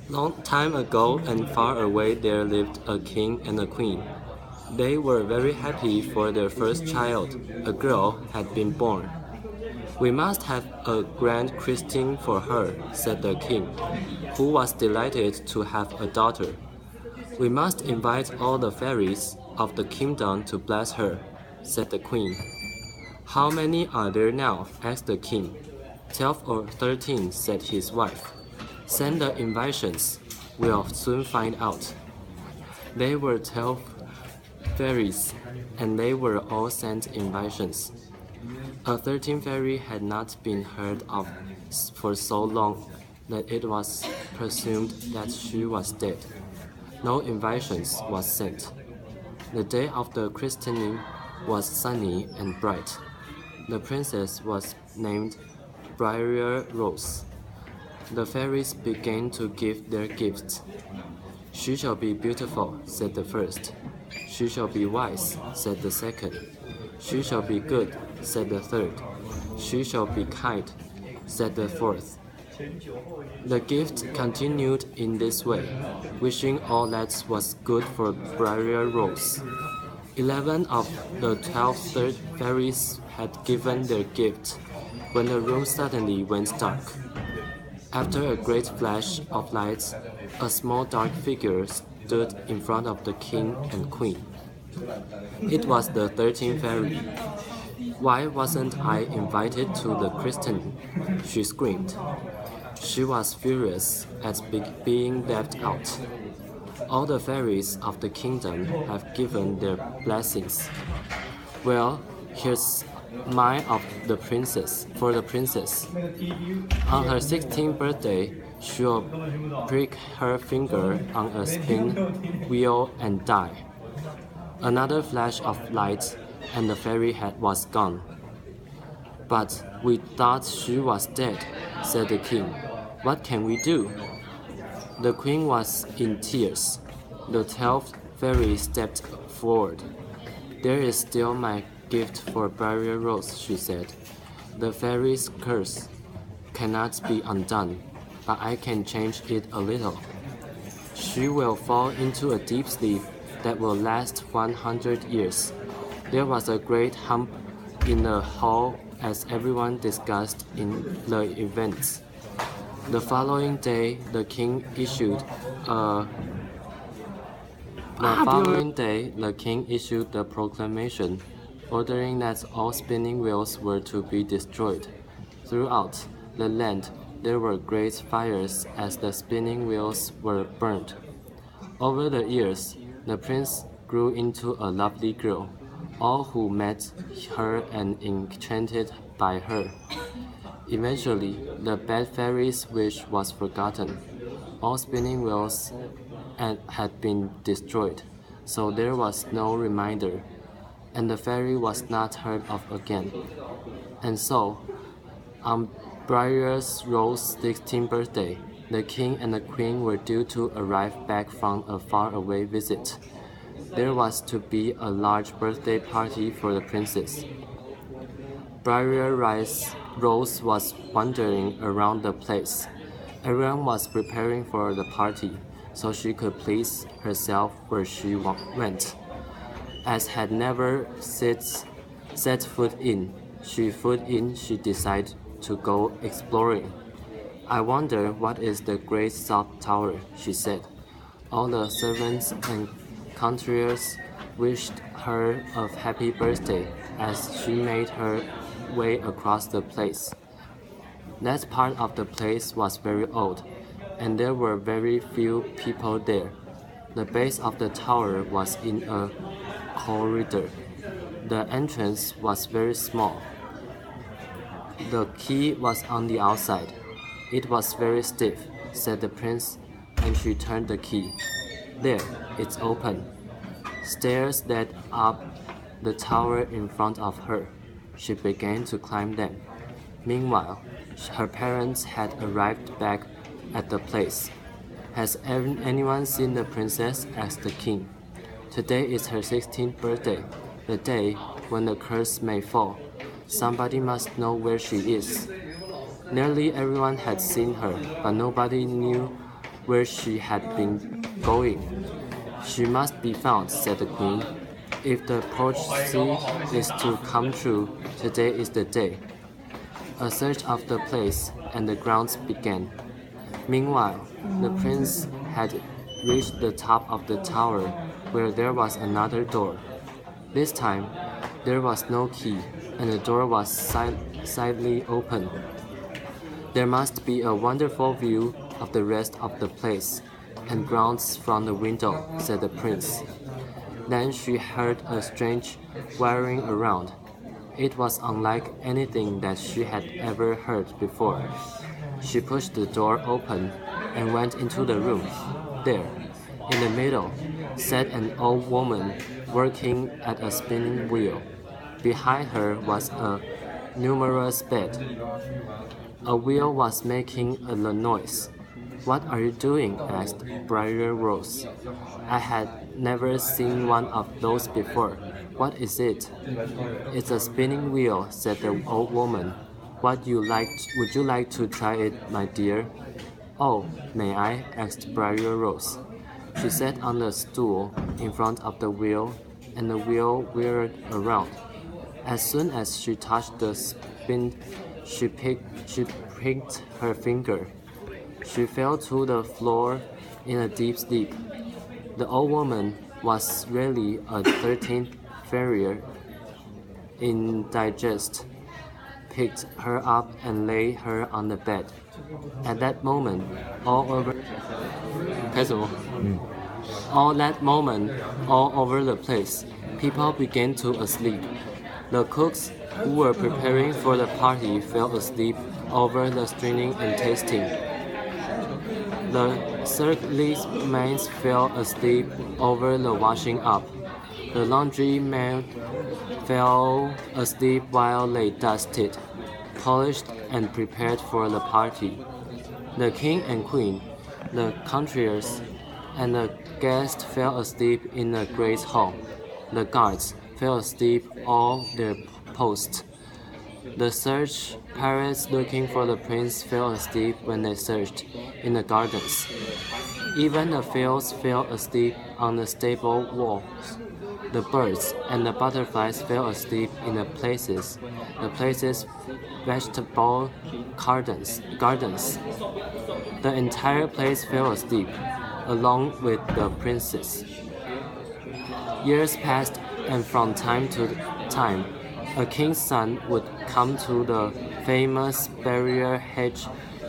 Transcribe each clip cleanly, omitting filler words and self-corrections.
Long time ago and far away there lived a king and a queen. They were very happy for their first child. A girl had been born. We must have a grand christening for her, said the king, who was delighted to have a daughter. We must invite all the fairies of the kingdom to bless her, said the queen. How many are there now? Asked the king. 12 or 13, said his wife. Send the invitations. We'll soon find out. There were 12 fairies, and they were all sent invitations. A 13th fairy had not been heard of for so long that it was presumed that she was dead. No invitations was sent. The day of the christening was sunny and bright. The princess was named Briar Rose. The fairies began to give their gifts. She shall be beautiful, said the first. She shall be wise, said the second. She shall be good, said the third. She shall be kind, said the fourth. The gift continued in this way, wishing all that was good for Briar Rose. 11 of the 12 third fairies had given their gift, when the room suddenly went dark. After a great flash of light, a small dark figure stood in front of the king and queen. It was the 13th fairy. Why wasn't I invited to the christening? She screamed. She was furious at being left out. All the fairies of the kingdom have given their blessings. Well, here's mine of the princess for the princess. On her 16th birthday, she'll prick her finger on a spin wheel and die. Another flash of light, and the fairy head was gone. But we thought she was dead, said the king. What can we do? The queen was in tears. The 12th fairy stepped forward. There is still my gift for Briar Rose, she said. The fairy's curse cannot be undone, but I can change it a little. She will fall into a deep sleep that will last 100 years. There was a great hump in the hall as everyone discussed in the events. The following day, the king issued the proclamation ordering that all spinning wheels were to be destroyed. Throughout the land, there were great fires as the spinning wheels were burned. Over the years, the prince grew into a lovely girl. All who met her and enchanted by her. Eventually, the bad fairy's wish was forgotten. All spinning wheels had been destroyed, so there was no reminder, and the fairy was not heard of again. And so, on Briar Rose's 16th birthday, the king and the queen were due to arrive back from a faraway visit. There was to be a large birthday party for the princess. Briar Rose was wandering around the place. Everyone was preparing for the party, so she could please herself where she went. As had never set foot in, she decided to go exploring. I wonder what is the Great South Tower, she said. All the servants and courtiers wished her a happy birthday as she made her way across the place. That part of the place was very old, and there were very few people there. The base of the tower was in a corridor. The entrance was very small. The key was on the outside. It was very stiff, said the prince, and she turned the key. There, it's open. Stairs led up the tower in front of her. She began to climb them. Meanwhile, her parents had arrived back at the place. Has anyone seen the princess? Asked the king. Today is her 16th birthday, the day when the curse may fall. Somebody must know where she is. Nearly everyone had seen her, but nobody knew where she had been going. "She must be found," said the queen. "If the prophecy is to come true, today is the day." A search of the place and the grounds began. Meanwhile, the prince had reached the top of the tower, where there was another door. This time, there was no key, and the door was slightly open. "There must be a wonderful view of the rest of the place and grounds from the window," said the prince. Then she heard a strange whirring around. It was unlike anything that she had ever heard before. She pushed the door open and went into the room. There, in the middle, sat an old woman working at a spinning wheel. Behind her was a numerous bed. A wheel was making a noise. "What are you doing?" asked Briar Rose. "I had never seen one of those before. What is it?" "It's a spinning wheel," said the old woman. Would you like to try it, my dear?" "Oh, may I?" asked Briar Rose. She sat on the stool in front of the wheel, and the wheel whirled around. As soon as she touched the spin, she pricked her finger. She fell to the floor in a deep sleep. The old woman was really a 13th fairy in digest, picked her up and laid her on the bed. At that moment, all over the place, people began to asleep. The cooks who were preparing for the party fell asleep over the stringing and tasting. The servants fell asleep over the washing up. The laundrymen fell asleep while they dusted, polished, and prepared for the party. The king and queen, the courtiers, and the guests fell asleep in the great hall. The guards fell asleep on their posts. The search parties looking for the prince fell asleep when they searched in the gardens. Even the fowls fell asleep on the stable walls. The birds and the butterflies fell asleep in the place's vegetable gardens. The entire place fell asleep, along with the princess. Years passed, and from time to time, a king's son would come to the famous barrier hedge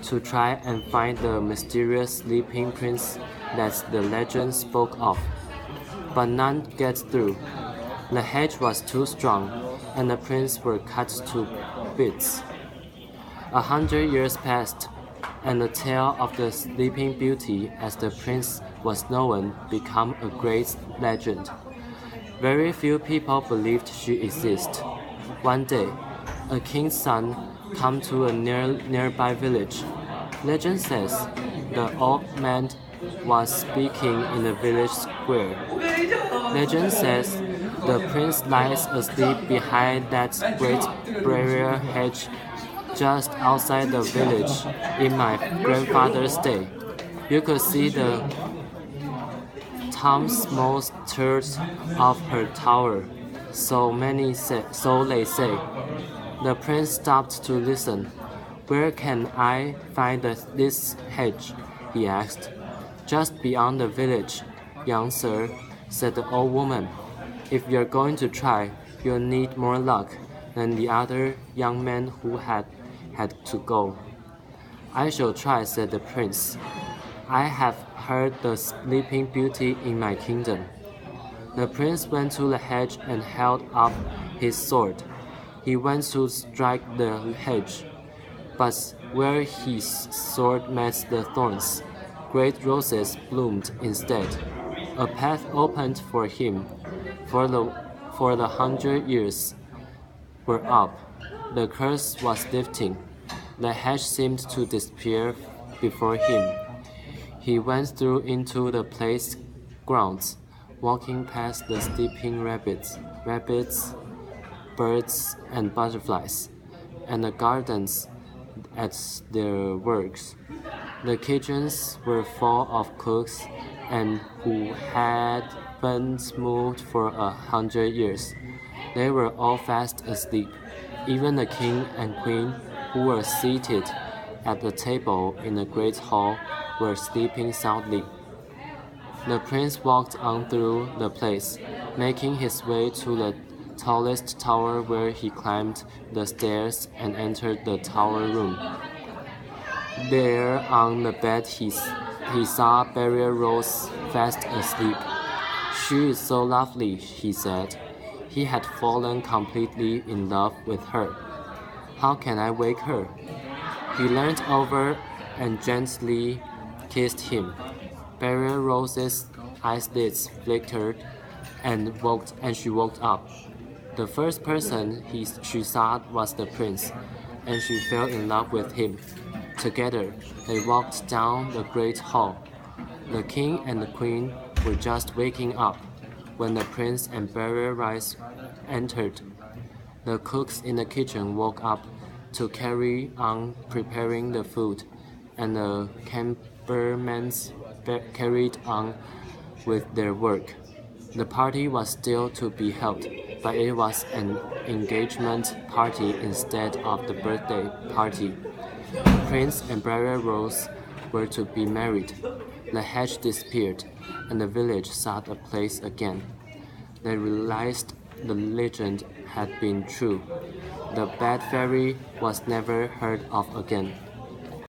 to try and find the mysterious sleeping prince that the legend spoke of. But none gets through. The hedge was too strong, and the prince were cut to bits. 100 years passed, and the tale of the Sleeping Beauty as the prince was known became a great legend. Very few people believed she existed. One day, a king's son came to a nearby village. Legend says the old man was speaking in the village square. Legend says the prince lies asleep behind that great barrier hedge just outside the village in my grandfather's day. You could see the topmost turret of her tower, so they say. The prince stopped to listen. "Where can I find this hedge?" he asked. "Just beyond the village, young sir," said the old woman. "If you're going to try, you'll need more luck than the other young men who had to go." "I shall try," said the prince. "I have heard the Sleeping Beauty in my kingdom." The prince went to the hedge and held up his sword. He went to strike the hedge, but where his sword met the thorns, great roses bloomed instead. A path opened for him. For the 100 years were up. The curse was lifting. The hedge seemed to disappear before him. He went through into the place grounds, walking past the sleeping rabbits, birds, and butterflies, and the gardens at their works. The kitchens were full of cooks and who had been moved for 100 years. They were all fast asleep. Even the king and queen, who were seated at the table in the great hall, were sleeping soundly. The prince walked on through the place, making his way to the tallest tower where he climbed the stairs and entered the tower room. There on the bed he saw Barrier Rose fast asleep. "She is so lovely," he said. He had fallen completely in love with her. "How can I wake her?" He leaned over and gently kissed him. Barrier Rose's eyelids flickered and she woke up. The first person she saw was the prince, and she fell in love with him. Together, they walked down the great hall. The king and the queen were just waking up when the prince and Barrier Rice entered. The cooks in the kitchen woke up to carry on preparing the food, and the chambermaids carried on with their work. The party was still to be held, but it was an engagement party instead of the birthday party. Prince and Barrier Rose were to be married. The hedge disappeared, and the village saw the place again. They realized the legend had been true. The bad fairy was never heard of again.